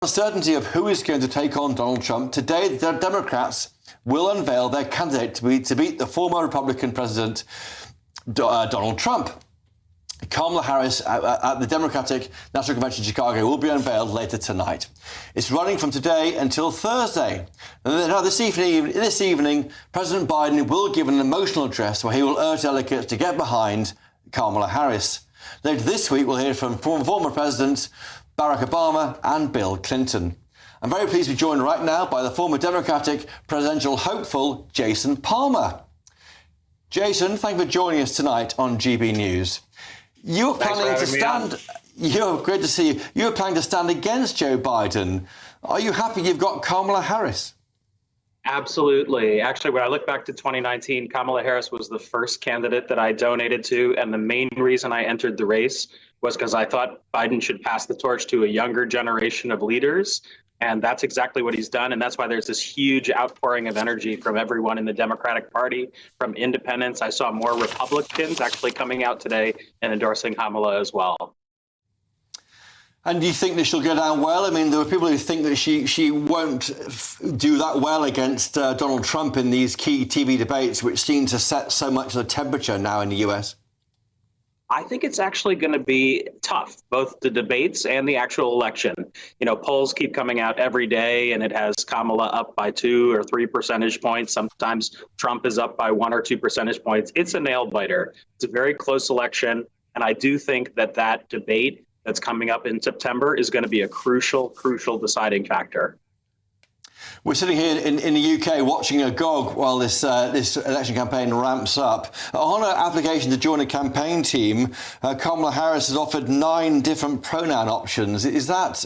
Uncertainty of who is going to take on Donald Trump, today the Democrats will unveil their candidate to beat the former Republican president, Donald Trump. Kamala Harris at the Democratic National Convention in Chicago will be unveiled later tonight. It's running from today until Thursday. Now, this evening, President Biden will give an emotional address where he will urge delegates to get behind Kamala Harris. Later this week, we'll hear from former Presidents Barack Obama and Bill Clinton. I'm very pleased to be joined right now by the former Democratic presidential hopeful, Jason Palmer. Jason, thank you for joining us tonight on GB News. You were planning to stand. Great to see you. You were planning to stand against Joe Biden. Are you happy you've got Kamala Harris? Absolutely. Actually, when I look back to 2019, Kamala Harris was the first candidate that I donated to. And the main reason I entered the race was because I thought Biden should pass the torch to a younger generation of leaders. And that's exactly what he's done. And that's why there's this huge outpouring of energy from everyone in the Democratic Party, from independents. I saw more Republicans actually coming out today and endorsing Kamala as well. And do you think that she'll go down well? I mean, there are people who think that she won't do that well against Donald Trump in these key TV debates, which seem to set so much of the temperature now in the US. I think it's actually going to be tough, both the debates and the actual election. You know, polls keep coming out every day, and it has Kamala up by 2 or 3 percentage points. Sometimes Trump is up by 1 or 2 percentage points. It's a nail biter. It's a very close election. And I do think that that debate that's coming up in September is going to be a crucial deciding factor. We're sitting here in the UK watching agog while this election campaign ramps up. On her application to join a campaign team, Kamala Harris has offered 9 different pronoun options. Is that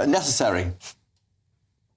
necessary?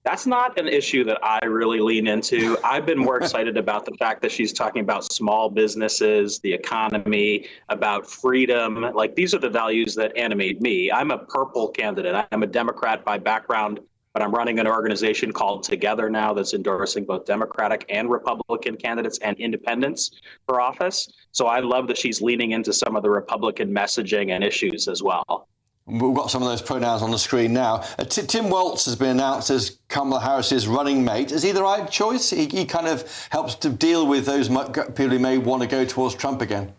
That's not an issue that I really lean into. I've been more excited about the fact that she's talking about small businesses, the economy, about freedom. Like, these are the values that animate me. I'm a purple candidate. I'm a Democrat by background, but I'm running an organization called Together now that's endorsing both Democratic and Republican candidates and independents for office. So I love that she's leaning into some of the Republican messaging and issues as well. We've got some of those pronouns on the screen now. Tim Walz has been announced as Kamala Harris's running mate. Is he the right choice? He kind of helps to deal with those people who may want to go towards Trump again.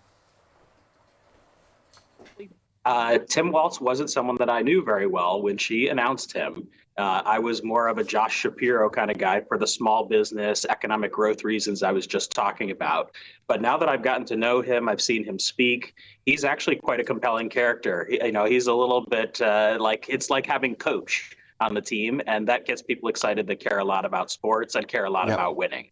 Tim Walz wasn't someone that I knew very well when she announced him. I was more of a Josh Shapiro kind of guy for the small business, economic growth reasons I was just talking about. But now that I've gotten to know him, I've seen him speak. He's actually quite a compelling character. He's a little bit it's like having Coach on the team, and that gets people excited that care a lot about sports and care a lot about winning.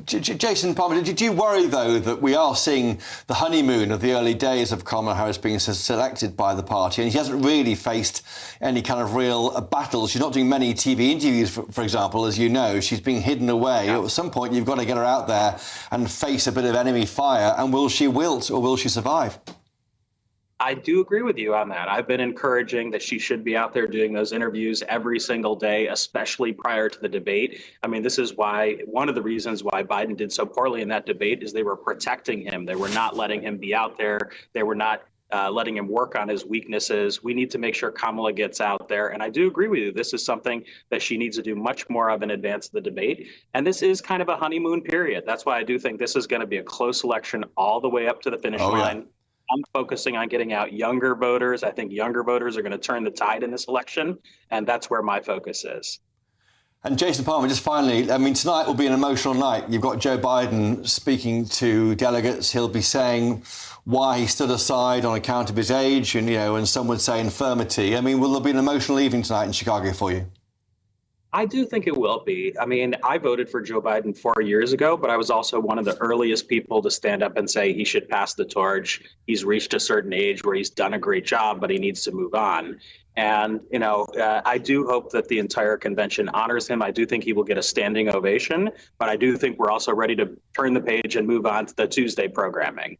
Jason Palmer, did you worry, though, that we are seeing the honeymoon of the early days of Kamala Harris being selected by the party, and she hasn't really faced any kind of real battles? She's not doing many TV interviews, for example, as you know. She's being hidden away. Yeah. At some point, you've got to get her out there and face a bit of enemy fire. And will she wilt or will she survive? I do agree with you on that. I've been encouraging that she should be out there doing those interviews every single day, especially prior to the debate. I mean, this is why one of the reasons why Biden did so poorly in that debate is they were protecting him. They were not letting him be out there. They were not letting him work on his weaknesses. We need to make sure Kamala gets out there. And I do agree with you. This is something that she needs to do much more of in advance of the debate. And this is kind of a honeymoon period. That's why I do think this is going to be a close election all the way up to the finish line. Yeah. I'm focusing on getting out younger voters. I think younger voters are going to turn the tide in this election, and that's where my focus is. And Jason Palmer, just finally, I mean, tonight will be an emotional night. You've got Joe Biden speaking to delegates. He'll be saying why he stood aside on account of his age and some would say infirmity. I mean, will there be an emotional evening tonight in Chicago for you? I do think it will be. I mean, I voted for Joe Biden 4 years ago, but I was also one of the earliest people to stand up and say he should pass the torch. He's reached a certain age where he's done a great job, but he needs to move on. And, I do hope that the entire convention honors him. I do think he will get a standing ovation, but I do think we're also ready to turn the page and move on to the Tuesday programming.